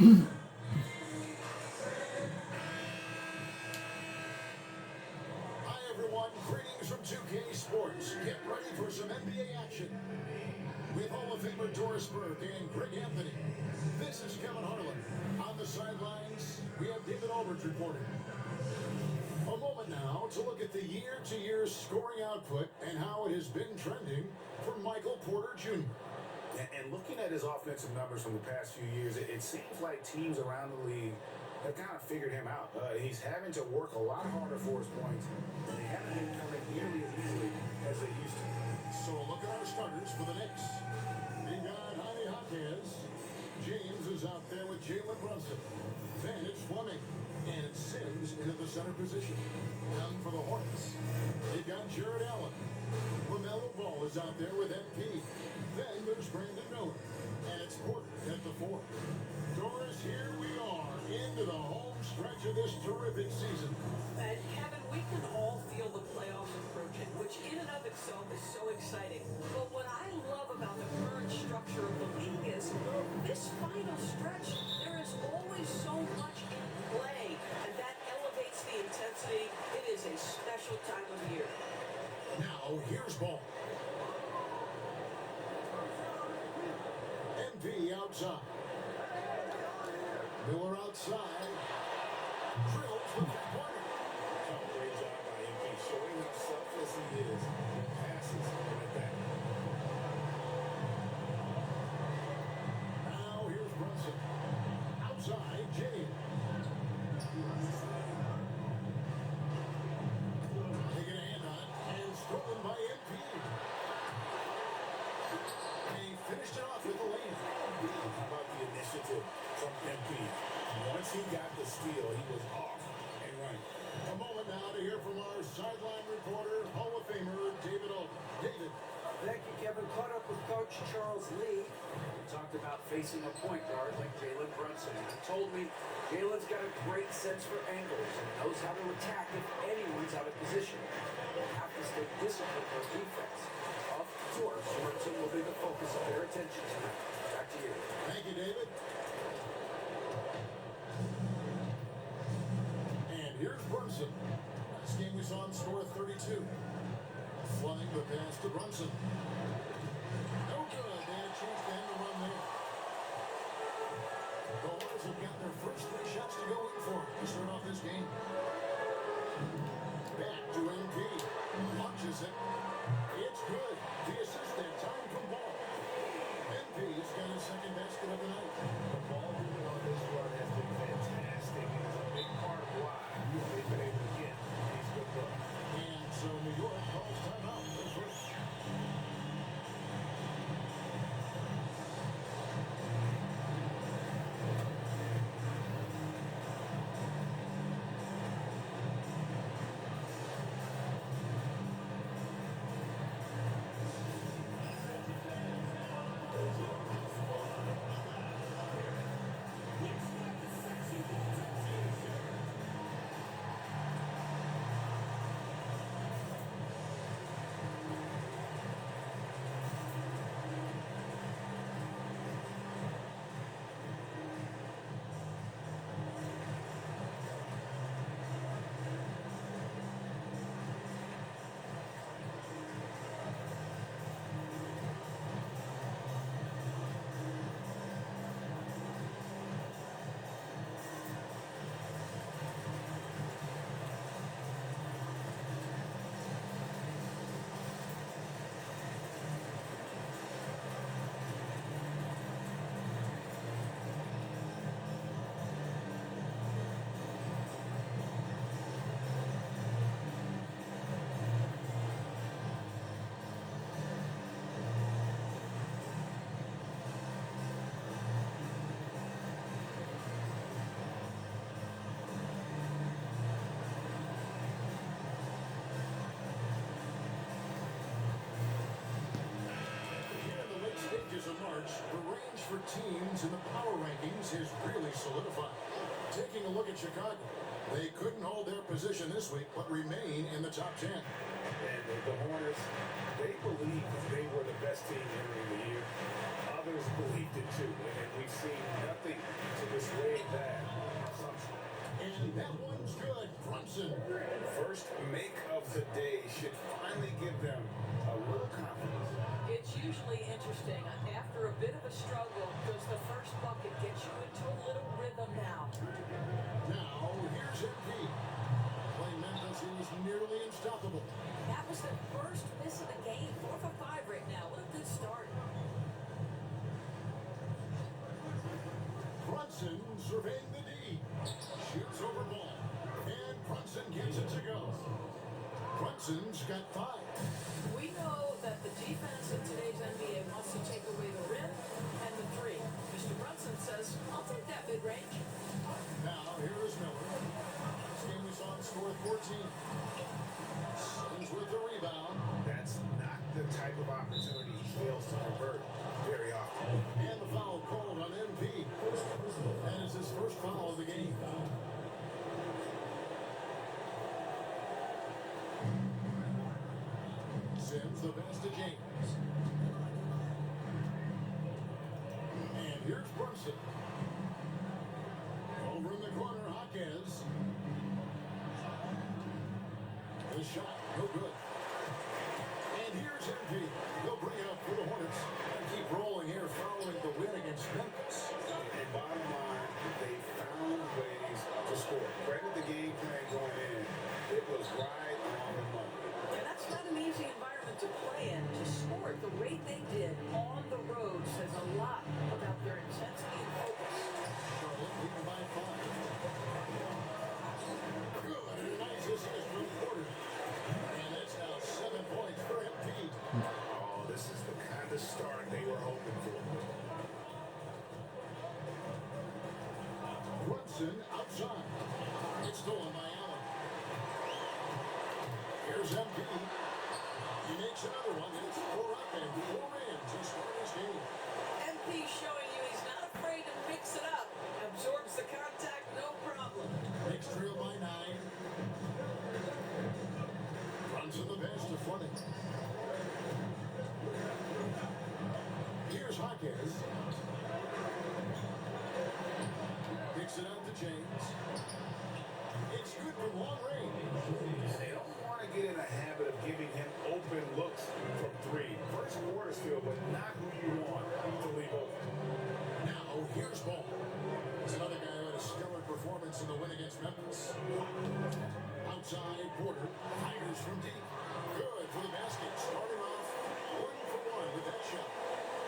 Hi, everyone. Greetings from 2K Sports. Get ready for some NBA action. With Hall of Famer Doris Burke and Greg Anthony. This is Kevin Harlan. On the sidelines, we have David Aldridge reporting. A moment now to look at the year-to-year scoring output and how it has been trending for Michael Porter Jr. And looking at his offensive numbers from the past few years, it seems like teams around the league have kind of figured him out. He's having to work a lot harder for his points, and they haven't been coming nearly as easily as they used to. So look at our starters for the Knicks. We got Jaime Jaquez. James is out there with Jalen Brunson. Then it's Fleming. And it's Sims into the center position. Down for the Hornets. They've got Jared Allen. LaMelo Ball is out there with MP. Then there's Brandon Miller. And it's Porter at the 4. Doris, here we are into the home stretch of this terrific season. And Kevin, we can all feel the playoffs approaching, which in and of itself is so exciting. But what I love about the current structure of the league is this final stretch, there is always so much in play, and that elevates the intensity. It is a special time of year. Now, here's Ball. MP outside. Miller outside. Drills the three-pointer. Oh, great job by MP, showing how selfless he is. He passes like that. Now here's Brunson. Outside, James. Taking a hand on it and stolen by MP. He finished it off with the lane. How about the initiative from MP? Once he got the steal, he was off and running. A moment now to hear from our sideline reporter, Hall of Famer David Aldridge. David. Thank you, Kevin. Caught up with Coach Charles Lee. We talked about facing a point guard like Jalen Brunson. He told me Jalen's got a great sense for angles and knows how to attack if anyone's out of position. They'll have to stay disciplined for defense. Of course, Brunson will be the focus of their attention tonight. Back to you. Thank you, David. And here's Brunson. Last game we saw him score 32. Flying the pass to Brunson. No good. They had a chance to end the run there. The Hornets have got their first 3 shots to go in for to start off this game. Back to MP. Launches it. It's good. The assist that time from Ball. MP's got his second basket of the night. The ball movement on this run has been fantastic. It's a big part of why they've been able to get these good looks. And so New York calls timeout for first. The range for teams in the power rankings has really solidified. Taking a look at Chicago, they couldn't hold their position this week, but remain in the top 10. And the Hornets, they believed they were the best team entering the year. Others believed it too, and we've seen nothing to this interesting. After a bit of a struggle, does the first bucket get you into a little rhythm now? Now, here's MP. Playing Memphis, he was nearly unstoppable. That was their first miss of the game. 4 for 5 right now. What a good start. Brunson surveying the D. Shoots over ball. And Brunson gets it to go. Brunson's got 5. We know that the defense in today's NBA wants to take away the rim and the three. Mr. Brunson says, I'll take that mid-range. Now, here is Miller. This game we saw him score 14. Sims with the rebound. That's not the type of opportunity he fails to convert very often. And the foul called on MP. And it's his first foul of the game. Sims the pass to James. And here's Brunson. Over in the corner, Hawkins. The shot, no good. And here's MP. They'll bring it up for the Hornets. And keep rolling here following the win against Memphis. And bottom line, they found ways to score. Credit the game plan going in. It was right on the money. And that's not an easy environment to play in. To score the rate they did on the road says a lot about their intensity and focus. Charlotte leading by 5. Good, and a nice assist from Porter. And that's now 7 points for MP. Oh, this is the kind of start they were hoping for. Brunson outside. It's stolen by Allen. Here's MP. He makes another one, and it's 4 up and 4 in to start this game. MP showing you he's not afraid to mix it up. Absorbs the contact, no problem. Knicks trail by 9. Brunson the pass to Fleming. Here's Hawkins. Kicks it out to James. It's good from long range. They don't want to get in a habit of giving him open looks from 3. First quarter's feel, but not who you want to leave open. Now, here's Ball. It's another guy who had a stellar performance in the win against Memphis. Outside, Porter fires from deep. Good for the basket. Starting off 1 for 1 with that shot.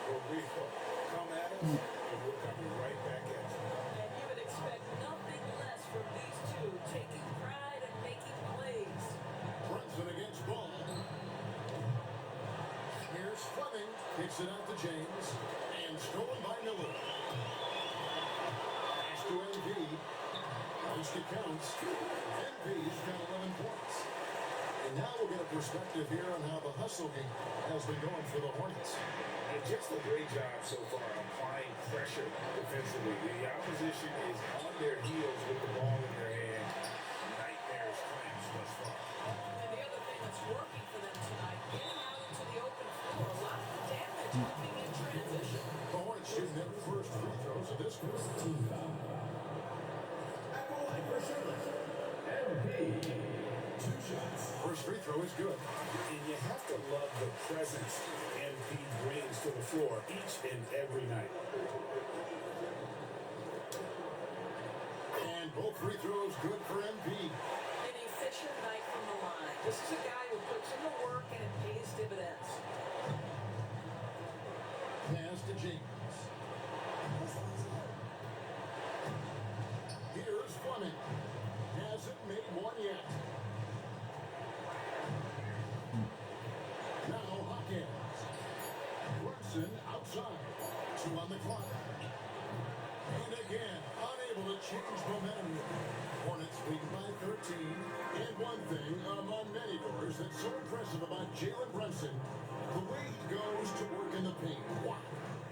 Well, we come at us, and we're coming right back at you. And you would expect nothing less from these two, taking pride and making plays. Brunson against Ball. Here's Fleming. Kicks it out to James. And stolen by Miller. Pass to MP. Once it counts. MP's got 11 points. And now we'll get a perspective here on how the hustle game has been going for the Hornets. And just a great job so far applying pressure defensively. The opposition is on their heels with the ball in their hand. Nightmares clamps thus far. And the other thing that's working for them tonight, getting out into the open floor, a lot of damage coming in transition. The Hornets shooting their first free throws of this quarter. First free throw is good. And you have to love the presence MP brings to the floor each and every night. And both free throws good for MP. An efficient night from the line. This is a guy who puts in the work and it pays dividends. Pass to James. Here's Fleming. Hasn't made one yet. Now Hawkins. Brunson outside. 2 on the clock. And again, unable to change momentum. Hornets leading by 13. And one thing among many doors that's so impressive about Jalen Brunson, the way he goes to work in the paint. Wow.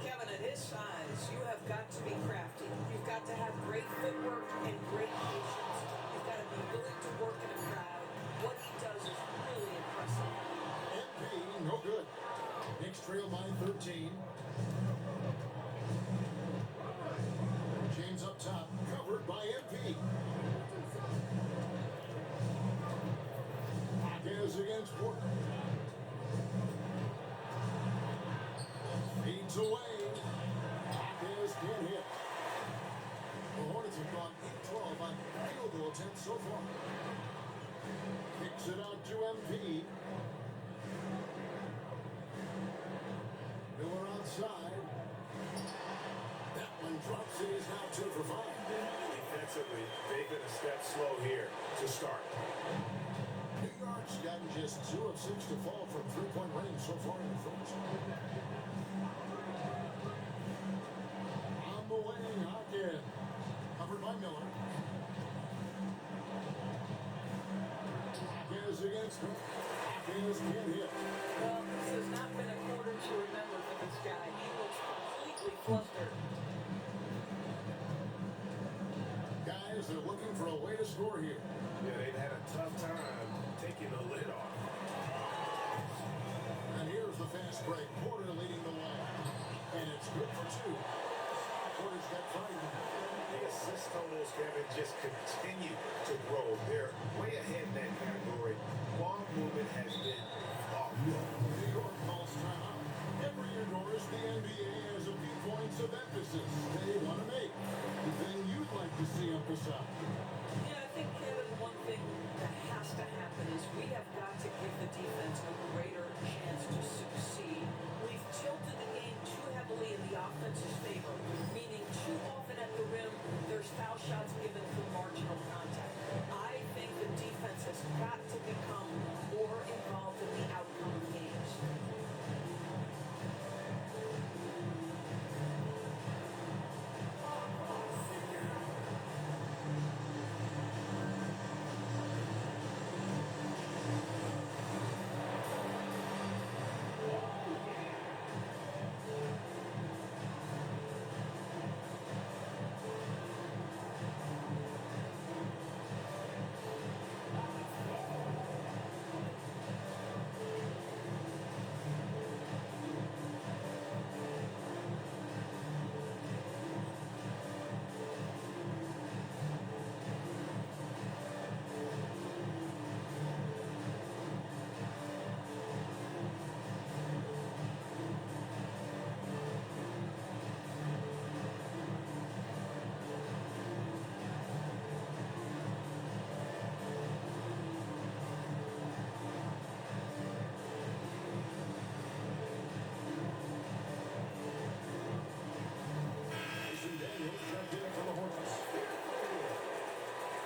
Kevin, at his size, you have got to be crafty. You've got to have great footwork and great patience. You've got to be willing to work in a crowd. What he does is really impressive. MP, no good. Knicks trail by 13. James up top, covered by MP. Hawkins against Porter. Bounce away. Hawkins can't hit. The Hornets have gone 8-12 on field goal attempts so far. Kicks it out to MP. Miller outside. That one drops it. He's now 2 for 5. Defensively, they've been a step slow here to start. New York's gotten just 2 of 6 to fall from three-point range so far in the first. On the wing, Hawkins. Covered by Miller. Hawkins against him. Hawkins can't hit. Well, this has not been a quarter to remember for this guy. He looks completely flustered. Guys, they're looking for a way to score here. Yeah, they've had a tough time taking the lid off. And here's the fast break. Porter leading the way. And it's good for 2. Porter's got 5 now. The assist totals, Kevin, just continue to grow. They're way ahead in that category. Ball movement has been off. New York calls timeout. Every year, Norris, the NBA has a few points of emphasis they want to make. The thing you'd like to see emphasized. Yeah, I think, Kevin, one thing that has to happen is we have got to give the defense a greater chance to succeed. We've tilted the game too heavily in the offense's favor, meaning too often at the rim, there's foul shots given for marginal contact. I think the defense has got to become more involved in the outcome of games.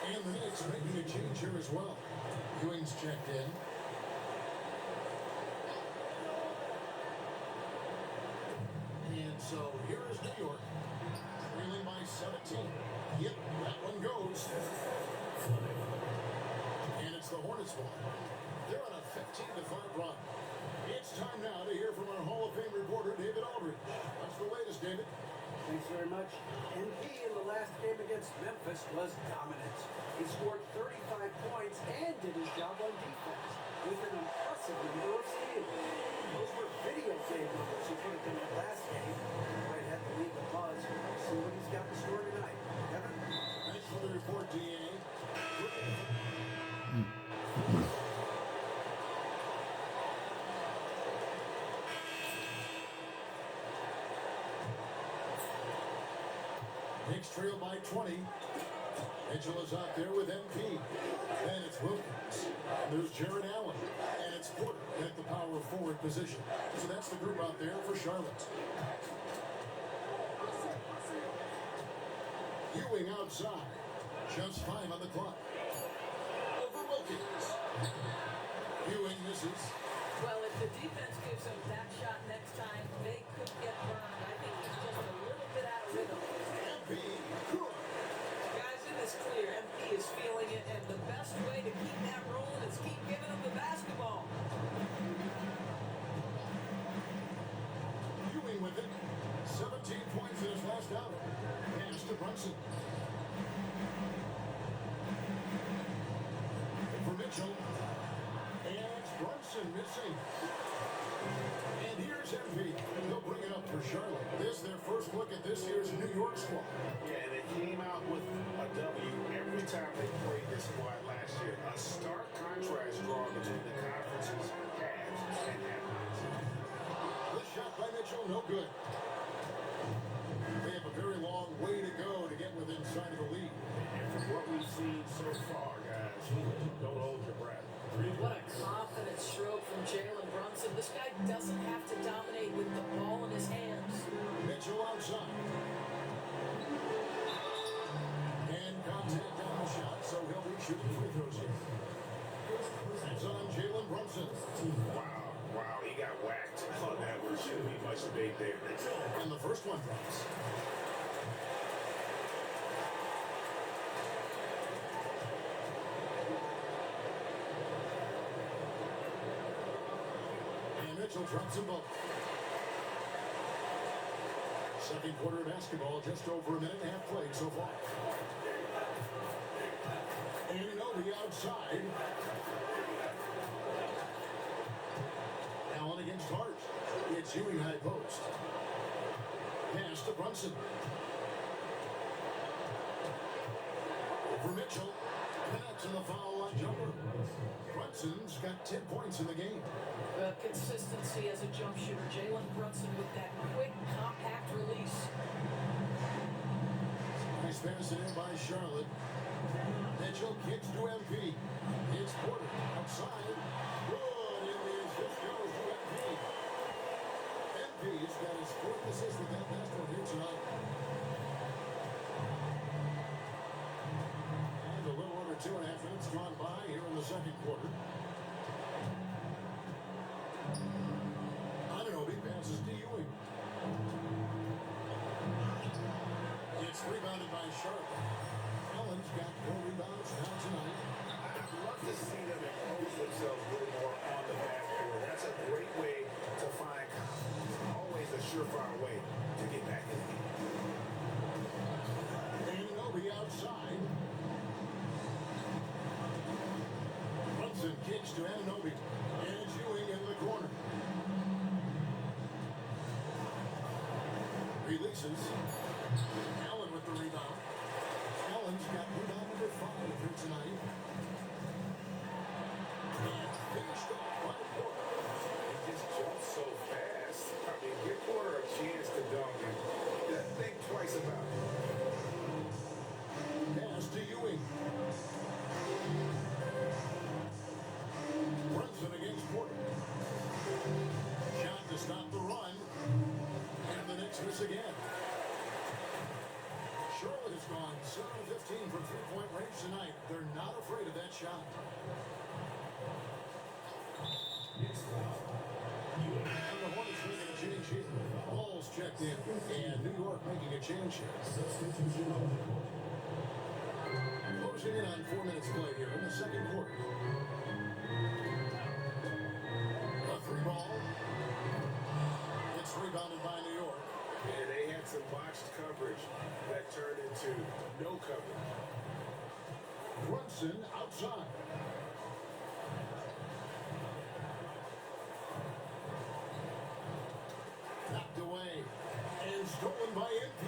And the Knicks making a change here as well. Ewing's checked in. And so here is New York, trailing by 17. Yep, that one goes. And it's the Hornets ball. They're on a 15-5 run. It's time now to hear from our Hall of Fame reporter, David Aldridge. What's the latest, David? Thanks very much. MP in the last game against Memphis was dominant. He scored 35 points and did his job on defense with an impressive number of steals. Those were video game numbers he put up in that last game. Might have the league a buzz. See what he's got in store tonight. Kevin? Thanks for the report, DA. Knicks trail by 20. Mitchell is out there with MP. Then it's Wilkins. There's Jared Allen. And it's Porter at the power forward position. So that's the group out there for Charlotte. Ewing outside. Just 5 on the clock. Over Wilkins. Ewing misses. Well, if the defense gives him that shot next time, they could get burned. I think he's just a little bit out of rhythm. MP. Good. Guys, it is clear MP is feeling it, and the best way to keep that rolling is keep giving him the basketball. Ewing with it. 17 points in his last outing. Pass to Brunson. For Mitchell. And it's Brunson missing. And here's MP. They'll bring it up for Charlotte. This is their first look at this year's New York squad. Yeah, and it came out with a W every time they played this squad last year. A stark contrast drawn between the conference's halves and halves. The shot by Mitchell, no good. They have a very long way to go to get within sight of the lead. And from what we've seen so far, guys, don't hold your breath. What a confident stroke from Jalen Brunson. This guy doesn't have to dominate with the ball in his hands. Mitchell outside. And contact on the shot, so he'll be shooting free throws here. It's on Jalen Brunson. Wow, he got whacked on that one. Shouldn't be much debate there. And the first one drops. And Mitchell drops them both. Second quarter of basketball, just over a minute and a half played so far. And over the outside. Allen against Hart. It's Ewing high post. Pass to Brunson. Over Mitchell. Connects in the foul line jumper. Brunson's got 10 points in the game. Consistency as a jump shooter. Jalen Brunson with that quick, compact release. Nice pass in by Charlotte. Mitchell kicks to MP. It's Porter outside. Good. This goes to MP. MP's got his fourth assist with that last one here tonight. And a little over 2.5 minutes gone by here in the second quarter. Anunoby passes to Ewing. It's rebounded by Charlotte. Allen's got 4 rebounds now tonight. I'd love to see them impose themselves a little more on the backboard. That's a great way to find confidence. Always a surefire way to get back in the game. Anunoby outside. Brunson kicks to Anunoby. And it's Ewing in the corner. Releases. Allen with the rebound. Allen's got rebound number 5 here tonight. And finished off by Porter. He just jumps so fast. I mean, give Porter a chance to dunk and he doesn't think twice about it. Pass to Ewing. Brunson against Porter. Shot to stop the run. And the Knicks miss again. Charlotte has gone 7-15 from three-point range tonight. They're not afraid of that shot. And the Hornets making a change here. Balls checked in. And New York making a change here. Closing in on 4 minutes play here in the second quarter. A 3-ball. It's rebounded by New York. Yeah, they had some botched coverage that turned into no coverage. Brunson outside. Knocked away. And stolen by MP.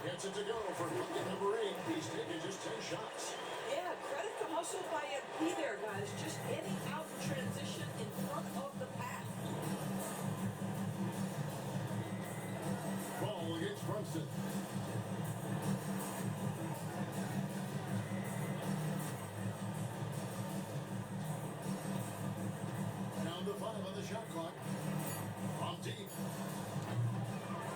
Gets it to go for bucket number 8. He's taken just 10 shots. Yeah, credit the hustle by MP there, guys. Just getting out in transition in front of the pack. Ball against Brunson. Down to 5 on the shot clock. From deep.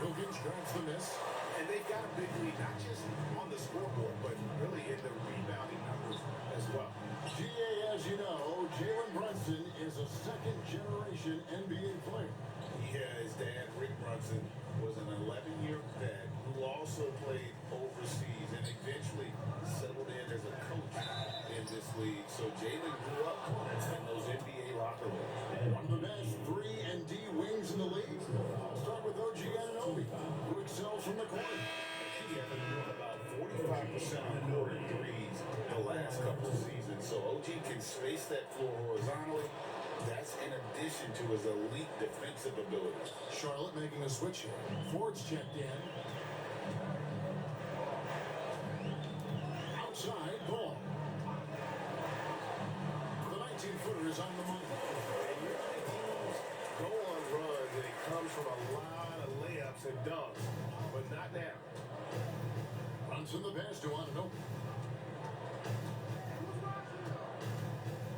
Wilkins grabs the miss. And they've got a big lead, not just on the scoreboard, but really in the rebounding numbers as well. GA, as you know, Jalen Brunson is a second-generation NBA player. Yeah, his dad, Rick Brunson, was an 11-year vet who also played overseas and eventually settled in as a coach in this league. So Jalen grew up in those NBA locker rooms. One of the best 3 and D wings in the league. I'll start with OG Anunoby, who excels from the corner. He had about 45% on court threes the last couple of seasons. So OG can space that floor horizontally. That's in addition to his elite defensive ability. Charlotte making a switch here. Ford's checked in. Outside ball. The 19-footer is on the money. And you're on a team comes from a lot of layups and dunks, but not now. Runs in the pass to Anunoby.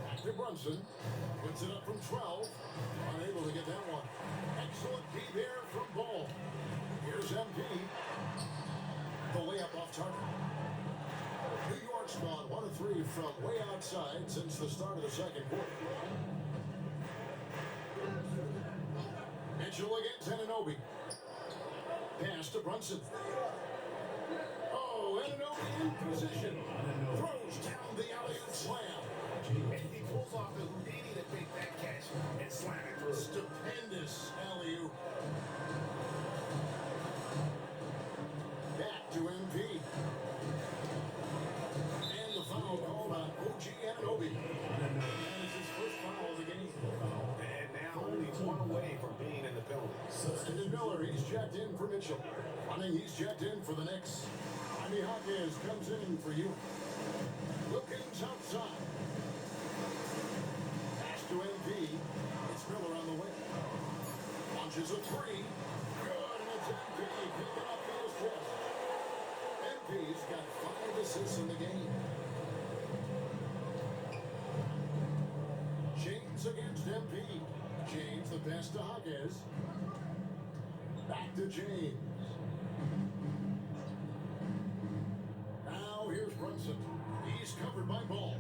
Back to Brunson. Puts it up from 12. Unable to get that one. Excellent D there from Ball. Here's MP. The layup off target. New York's gone 1 of 3 from way outside since the start of the second quarter. Mitchell against Anunoby. Pass to Brunson. Oh, Anunoby in position. Throws down the alley-oop slam. And he pulls off the Houdini to make that catch and slam it through. Stupendous alley-oop. Back to MP. And the foul called on OG Anunoby. And it's his first foul of the game. And now only one away from being in the penalty. And Miller, he's checked in for Mitchell. He's checked in for the Knicks. Jaime Jaquez comes in for you. Wilkins outside. Pass to MP. It's Miller on the wing. Launches a three. Good, and it's MP picking up the assist. MP's got 5 assists in the game. James against MP. James the pass to Jaquez. Back to James. Now here's Brunson. He's covered by Ball.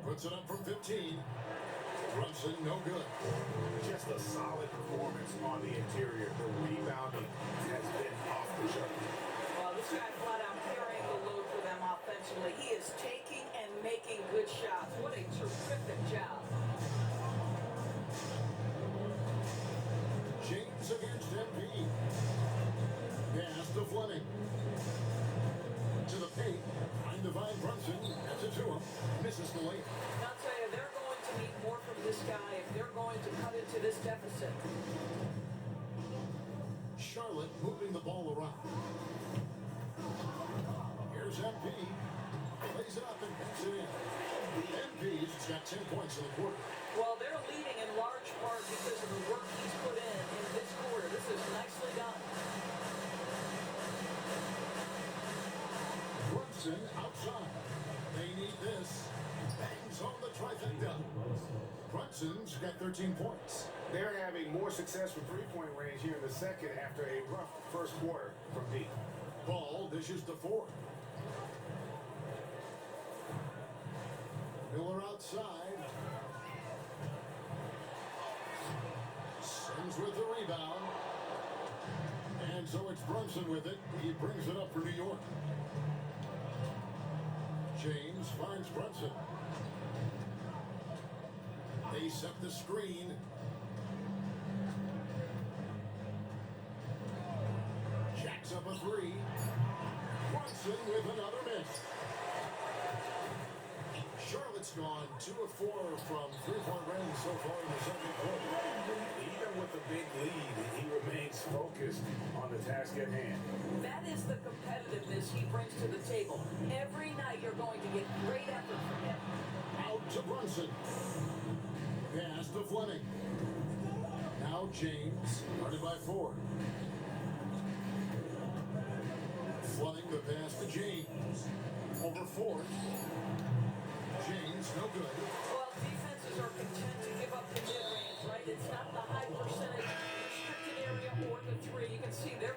Puts it up from 15. Brunson, no good. Just a solid performance on the interior. The rebounding has been off the chart. Well, this guy flat out carrying the load for them offensively. He is taking and making good shots. What a terrific job. James against MP. Pass to Fleming. To the paint. Behind Divine Brunson. That's it to him. Misses the layup. And I'll tell you, they're going to need more from this guy if they're going to cut into this deficit. Charlotte moving the ball around. Here's MP. Plays it up and puts it in. MP's got 10 points in the quarter. Well, they're leading in large part because of the work he's put in this quarter. This is nicely done. Brunson outside. They need this. Bangs on the trifecta. Brunson's got 13 points. They're having more success from three-point range here in the second after a rough first quarter from deep. Ball dishes to Ford. Miller outside. Sims with the rebound. And so it's Brunson with it. He brings it up for New York. James finds Brunson. They set the screen. Jacks up a three. Brunson with another miss. Charlotte's gone 2 of 4 from three-point range so far in the second quarter. Even with the big lead, he remains focused on the task at hand. That is the competitiveness he brings to the table. Every night you're going to get great effort from him. Out to Brunson. Pass to Fleming. Now James, guarded by Ford. Fleming the pass to James. Over Ford. James, no good. Well, defenses are content to give up the mid-range, right? It's not the high percentage restricted area or the three. You can see they're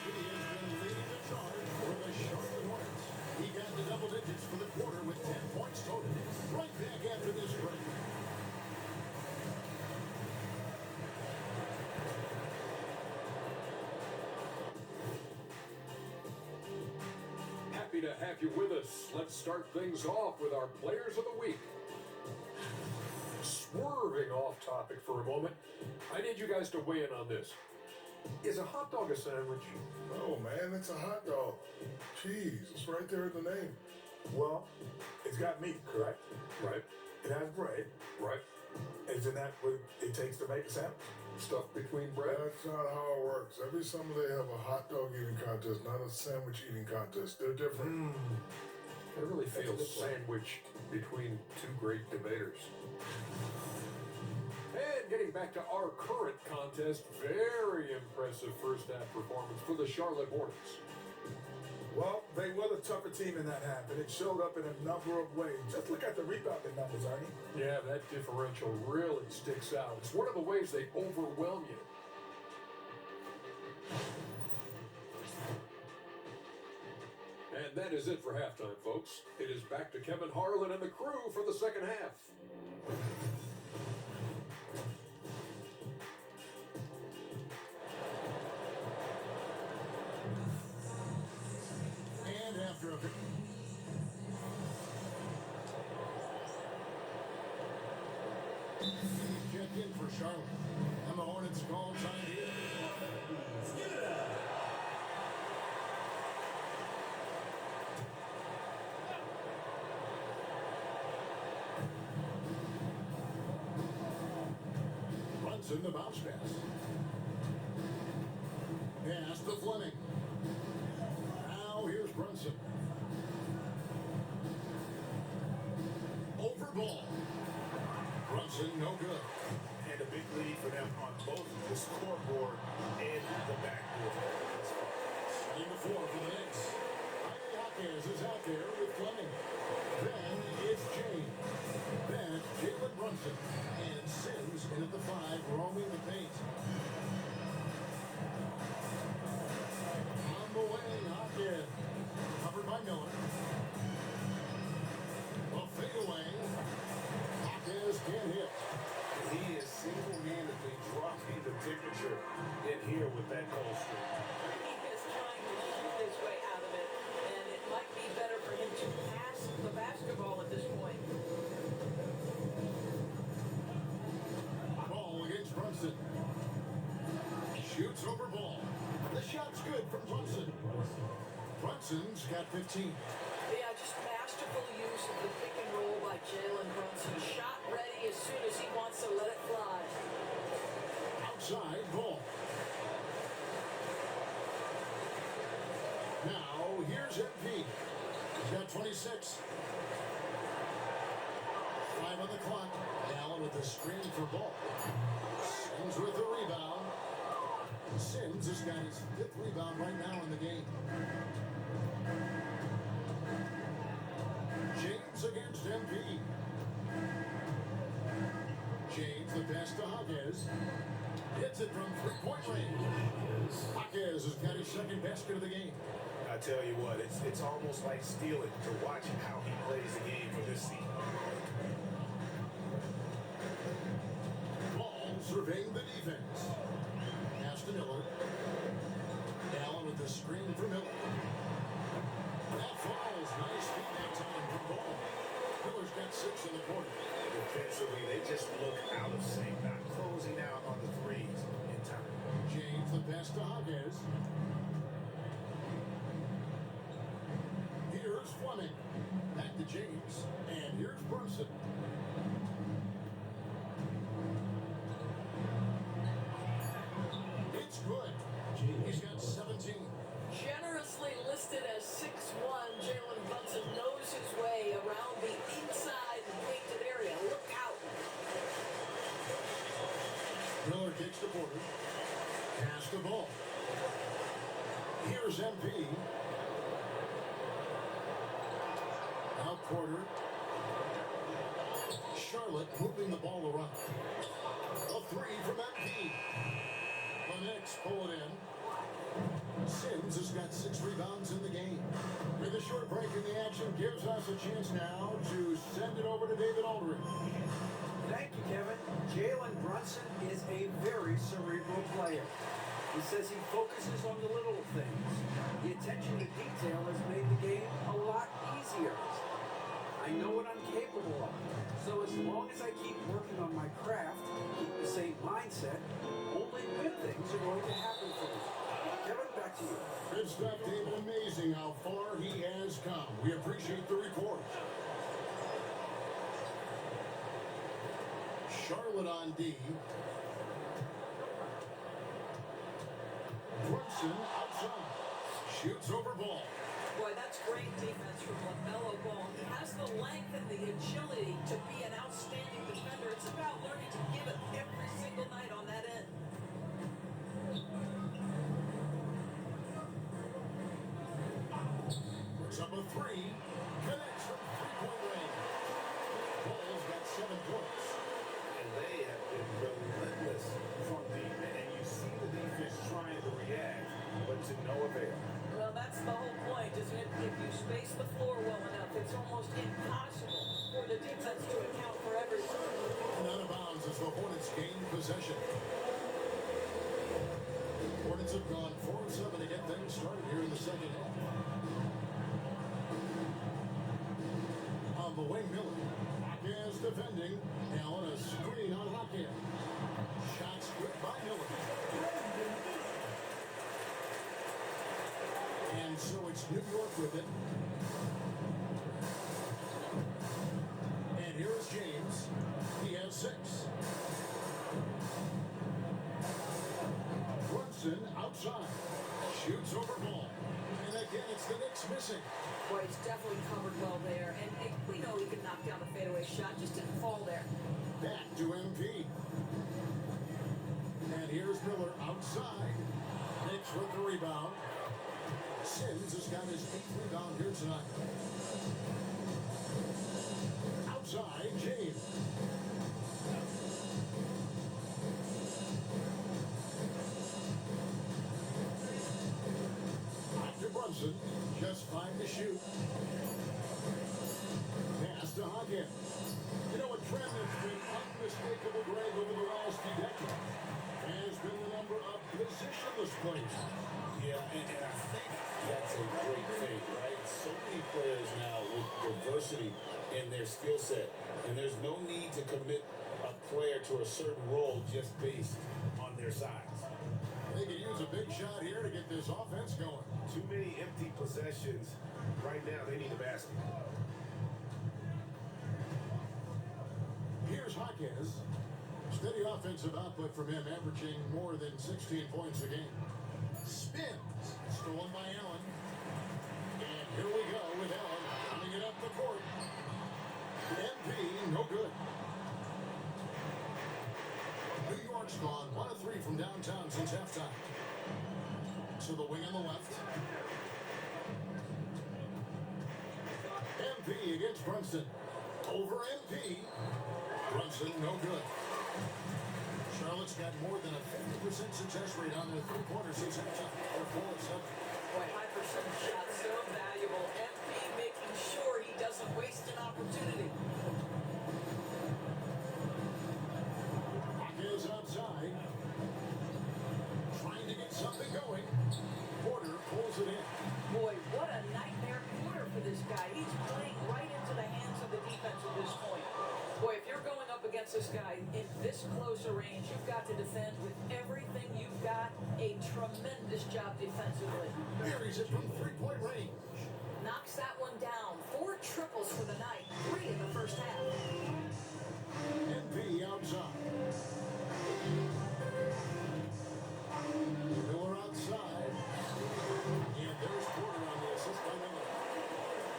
He has been leading the charge for the Charlotte Hornets. He got the double digits for the quarter with 10 points total. Right back after this break. Happy to have you with us. Let's start things off with our Players of the Week. Swerving off topic for a moment, I need you guys to weigh in on this. Is a hot dog a sandwich? No, man, it's a hot dog. Cheese, it's right there in the name. Well, it's got meat, correct? Right, It has bread. right. Isn't that what it takes to make a sandwich? Stuff between bread. That's not how it works. Every summer they have a hot dog eating contest, not a sandwich eating contest. They're different. a sandwich between two great debaters. And getting back to our current contest, very impressive first half performance for the Charlotte Hornets. Well, they were the tougher team in that half, and it showed up in a number of ways. Just look at the rebounding numbers, Ernie. Yeah, that differential really sticks out. It's one of the ways they overwhelm you. And that is it for halftime, folks. It is back to Kevin Harlan and the crew for the second half. And after a check in for Charlotte. And the Hornets call time here. Brunson, the bounce pass. Pass to Fleming. Now here's Brunson. Over ball. Brunson, no good. And a big lead for them on both the scoreboard and the backboard. Setting the floor for the Knicks. Hopkins is out there with Fleming. Then it's James. Then it's Jalen Brunson. And Sims in at the 5, roaming the paint. On the wing, Hopkins. Covered by Miller. A fadeaway. Hopkins can't hit. He is single-handedly dropping the temperature in here with that cold streak. He is trying to shoot his way out of it, and it might be better for him to pass the basketball at this point. Ball against Brunson. Shoots over ball. The shot's good from Brunson. Brunson's got 15. Yeah, just masterful use of the pick and roll by Jalen Brunson. Shot ready as soon as he wants to let it fly. Outside ball. Now, here's MP. He's got 26. 5 on the clock. Allen with the screen for ball. Sims with the rebound. Sims has got his 5th rebound right now in the game. James against MP. James, the pass to Hopkins. Hits it from three-point range. Hopkins has got his 2nd basket of the game. I tell you what, it's almost like stealing to watch how he plays the game for this season. Ball surveying the defense. Pass to Miller. Allen with the screen for Miller. That falls. Nice feed that time from Ball. Miller's got 6 in the quarter. Defensively, they just look out of sync, not closing out on the threes in time. James, the pass to Hopkins. Here's Fleming. Back to James. And here's Brunson. It's good. He's got 17. Generously listed as 6'1", Jalen Brunson knows his way around the inside painted area. Look out. Miller takes the border. Pass the ball. Here's MP. Out quarter. Charlotte moving the ball around. A 3 from MP. The Knicks pull it in. Sims has got 6 rebounds in the game. With a short break in the action gives us a chance now to send it over to David Aldridge. Thank you, Kevin. Jalen Brunson is a very cerebral player. He says he focuses on the little things. The attention to detail has made the game a lot easier. I know what I'm capable of. So as long as I keep working on my craft, keep the same mindset, only good things are going to happen for me. Kevin, back to you. Good stuff, David. Amazing how far he has come. We appreciate the report. Charlotte on D. Brunson outside. Shoots over ball. Boy, that's great defense from LaMelo Ball. He has the length and the agility to be an outstanding defender. It's about learning to give it every single night on that end. Puts up a three. Connects from three-point range. Ball's got 7 points. And they have been relentless from deep. And you see the defense trying to react, but to no avail. Well, that's the whole point, isn't it? If you space the floor well enough, it's almost impossible for the defense to account for everything. And out of bounds as the Hornets gain possession. Hornets have gone 4-7 to get things started here in the second half. On the wing, Miller. Hawkins defending. Allen a screen on Hawkins. Shots good by Miller. And so it's New York with it. And here is James. He has 6. Brunson outside. Shoots over ball. And again, it's the Knicks missing. Boy, he's definitely covered well there. And we know he can knock down the fadeaway shot. Just didn't fall there. Back to MP. And here's Miller outside. Knicks with the rebound. Sims has got his 8th rebound here tonight. Outside, James. Back to Brunson. Just 5 to shoot. Pass to Hawkins. You know, a trend that's been unmistakable, Greg, over the last few decades has been the number of positionless players. Yeah, and I think that's a great thing, right? So many players now with diversity in their skill set, and there's no need to commit a player to a certain role just based on their size. They could use a big shot here to get this offense going. Too many empty possessions. Right now, they need a basket. Here's Hawkins. Steady offensive output from him, averaging more than 16 points a game. Spins. Stolen by Allen. And here we go with Allen running it up the court. MP, no good. New York's gone 1 of 3 from downtown since halftime. To the wing on the left. MP against Brunson. Over MP. Brunson, no good. Charlotte's got more than a 50% success rate on their three-pointers since halftime. Or 4 of 7. Boy, high percentage shot, so valuable. MP making sure he doesn't waste an opportunity. Hawkins outside. Trying to get something going. Porter pulls it in. Boy, what a nightmare quarter for this guy. He's playing right into the hands of the defense at this point. Boy, if you're going up against this guy in this close a range, you've got to defend with everything you've got. A tremendous job defensively. Buries it from three-point range. Knocks that one down. 4 triples for the night. 3 in the first half. MP outside. Miller outside. And there's Porter on the assist by Miller.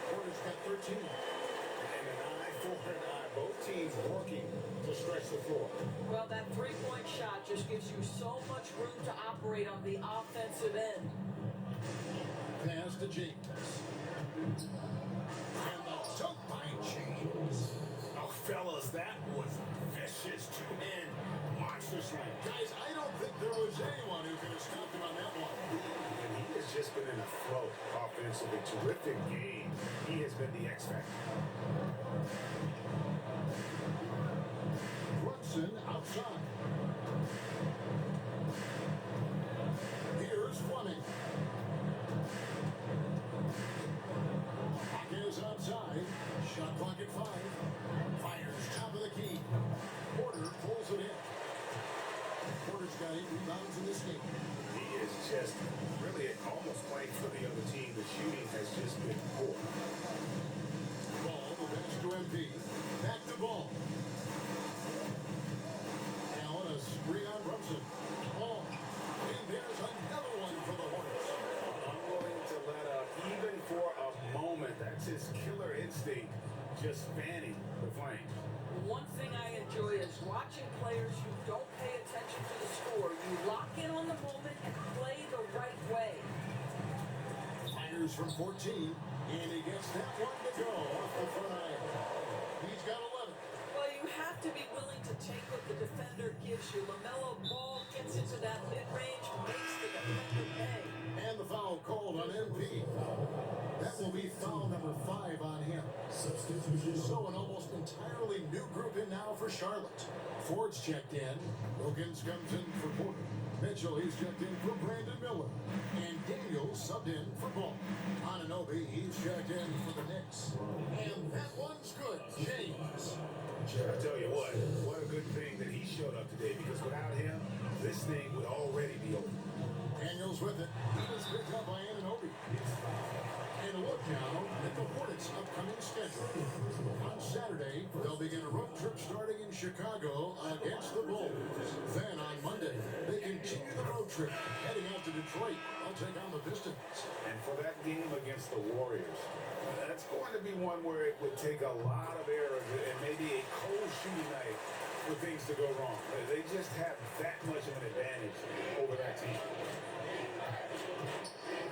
Porter's got 13. And an eye for an eye. Both teams working to stretch the floor. Well, that three-point shot just gives you so much room to operate on the offensive end. Pass to James. And the dunk by James. Oh, fellas, that was vicious two-hand monster slam. Guys, I don't think there was anyone who could have stopped him on that one. And he has just been in a flow offensively. Terrific game. He has been the X factor. Brunson outside. Here's Fleming. Hawkins outside. Shot clock at 5. Fires top of the key. Porter pulls it in. Porter's got 8 rebounds in this game. He is just really almost playing for the other team. The shooting has just been poor. Ball, the pass to MP. Back to Ball. Allen, a screen on Brunson. Ball. And there's another one for the Hornets. Unwilling to let up even for State just fanning the flames. One thing I enjoy is watching players who don't pay attention to the score. You lock in on the moment and play the right way. Fires from 14, and he gets that one to go off the front iron. He's got 11. Well, you have to be willing to take what the defender gives you. LaMelo Ball gets into that mid-range, makes the defender pay. And the foul called on MP. That will be foul number 5 on him. So an almost entirely new group in now for Charlotte. Ford's checked in. Wilkins comes in for Porter. Mitchell, he's checked in for Brandon Miller. And Daniels subbed in for Ball. Anunoby, he's checked in for the Knicks. And that one's good. James. I tell you what a good thing that he showed up today, because without him, this thing would already be over. Daniels with it. He was picked up by Anunoby. And a look now at the Hornets' upcoming schedule. On Saturday, they'll begin a road trip starting in Chicago against the Bulls. Then on Monday, they continue the road trip, heading out to Detroit. They'll take on the Pistons. And for that game against the Warriors, that's going to be one where it would take a lot of errors and maybe a cold shooting night for things to go wrong. They just have that much of an advantage over that team.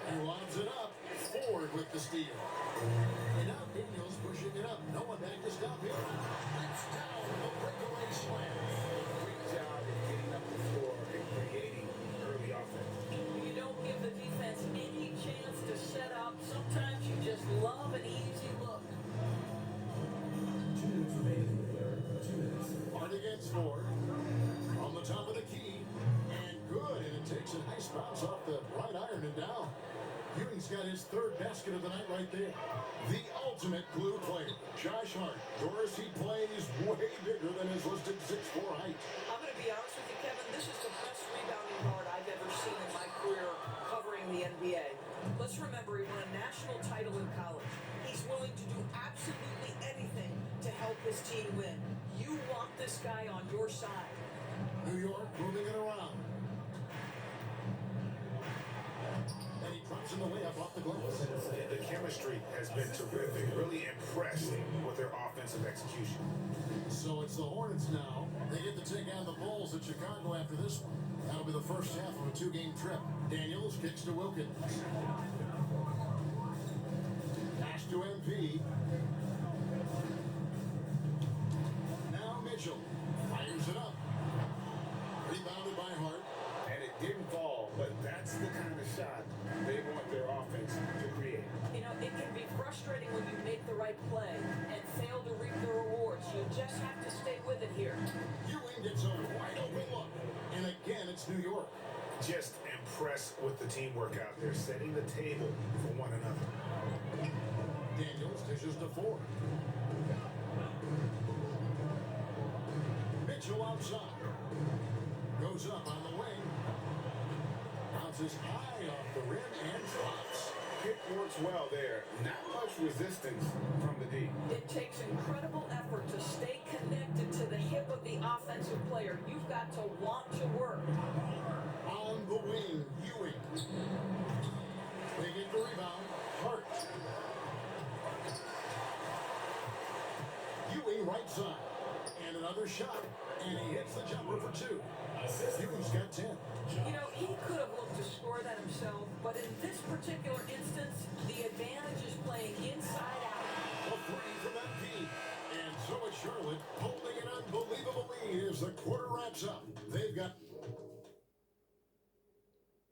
He lobs it up. Ford with the steal. And now Daniels pushing it up. No one back to stop him. It's down the breakaway slam. Great job of getting up the floor and creating early offense. You don't give the defense any chance to set up. Sometimes you just love an easy look. Hard against Ford. On the top of the key. And good. And it takes a nice bounce off the right iron and down. Ewing's got his third basket of the night right there. The ultimate glue player, Josh Hart. Dorsey plays way bigger than his listed 6'4" height. I'm going to be honest with you, Kevin. This is the best rebounding guard I've ever seen in my career covering the NBA. Let's remember, he won a national title in college. He's willing to do absolutely anything to help his team win. You want this guy on your side. New York moving it around. And he drops in the layup off the glass. The chemistry has been terrific. Really impressed with their offensive execution. So it's the Hornets now. They get to take on the Bulls at Chicago after this one. That'll be the first half of a 2-game trip. Daniels kicks to Wilkins. Pass to MP. Now Mitchell fires it up. Rebounded by Hart. And it didn't fall, but that's the kind of shot they want their offense to create. You know, it can be frustrating when you make the right play and fail to reap the rewards. You just have to stay with it here. Ewing gets a wide open look. And again, it's New York. Just impressed with the teamwork out there, setting the table for one another. Daniels dishes to Ford. Mitchell outside. Goes up on the wing. Bounces high off the rim and drops. Pick works well there. Not much resistance from the D. It takes incredible effort to stay connected to the hip of the offensive player. You've got to want to work. On the wing, Ewing. They get the rebound. Hart. Ewing right side. And another shot. And he hits the jumper for 2. Ewing's got 10. You know, he could have looked to score that himself, but in this particular instance, the advantage is playing inside out. A 3 from MP. And so is Charlotte holding an unbelievable lead as the quarter wraps up. They've got...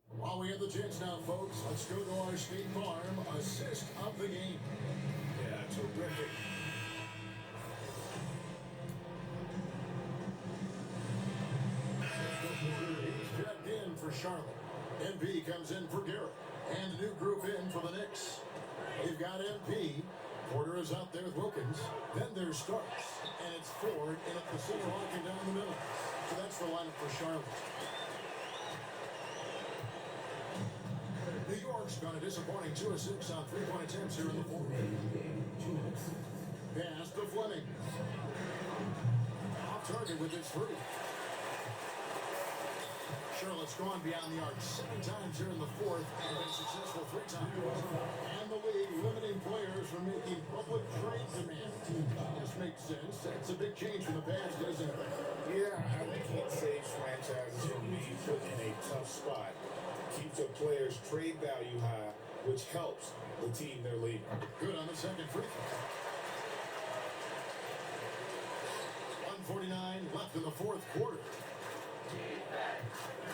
While we have the chance now, folks, let's go to our State Farm assist of the game. Yeah, terrific. He's checked in for Charlotte. MP comes in for Garrett. And a new group in for the Knicks. They've got MP. Porter is out there with Wilkins. Then there's Starks. And it's Ford in at the center locking down the middle. So that's the lineup for Charlotte. New York's got a disappointing 2 of 6 on 3-point attempts here in the fourth. Pass to Fleming. Off target with his 3. Charlotte's gone beyond the arc 7 times here in the fourth and been successful 3 times. And the league limiting players from making public trade makes sense. That's a big change from the past, isn't it? Yeah, I think it saves franchises from being put in a tough spot. Keeps their players' trade value high, which helps the team they're leading. Good on the second free throw. 1:49 left in the fourth quarter.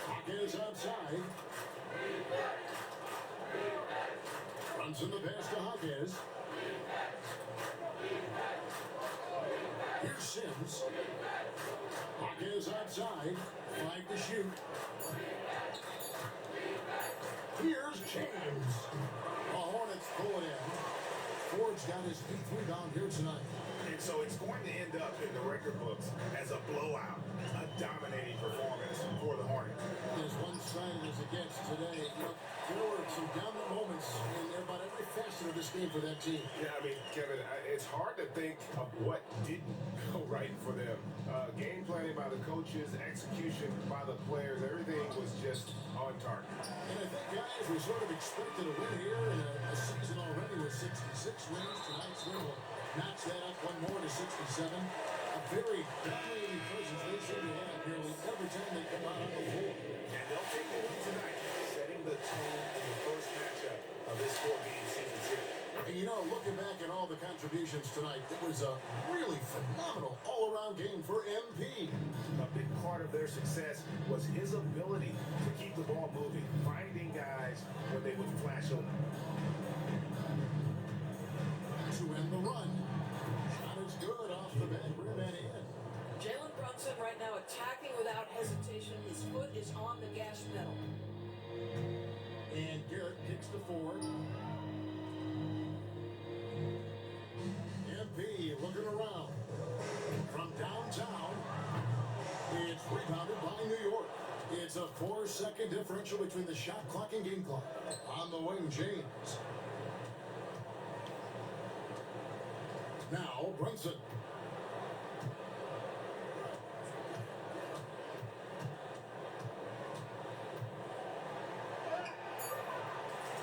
Hawkins outside. Brunson the pass to Hawkins. Here's Sims. Hawkins outside. 5 to shoot. Here's James. The Hornets pull it in. Ford's got his 5th rebound here tonight. And so it's going to end up in the record books as a blowout, a dominating performance for the Hornets. As one-sided as it gets today, there were some dominant moments in about every facet of this game for that team. Yeah, I mean, Kevin, it's hard to think of what didn't go right for them. Game planning by the coaches, execution by the players, everything was just on target. And I think, guys, we sort of expected a win here in a season already with 66 wins. Tonight's win will notch that up one more to 67. A very dominating presence they seem to have nearly every time they come out on the floor. And they'll take the lead tonight, setting the tone in the first matchup of this 4-game season series. And looking back at all the contributions tonight, it was a really phenomenal all-around game for MP. A big part of their success was his ability to keep the ball moving, finding guys when they would flash open. To end the run. Shot is good off the back rim and in. Jalen Brunson right now attacking without hesitation. His foot is on the gas pedal. And Garrett kicks to Ford. MP looking around. From downtown, it's rebounded by New York. It's a 4-second differential between the shot clock and game clock. On the wing, James. Now, Brunson.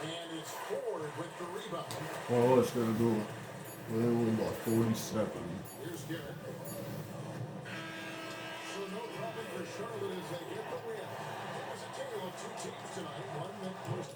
And it's Ford with the rebound. Oh, it's gonna go. Well, about 47. Here's Garrett. So no problem for Charlotte as they get the win. It was a tale of two teams tonight. One that pushed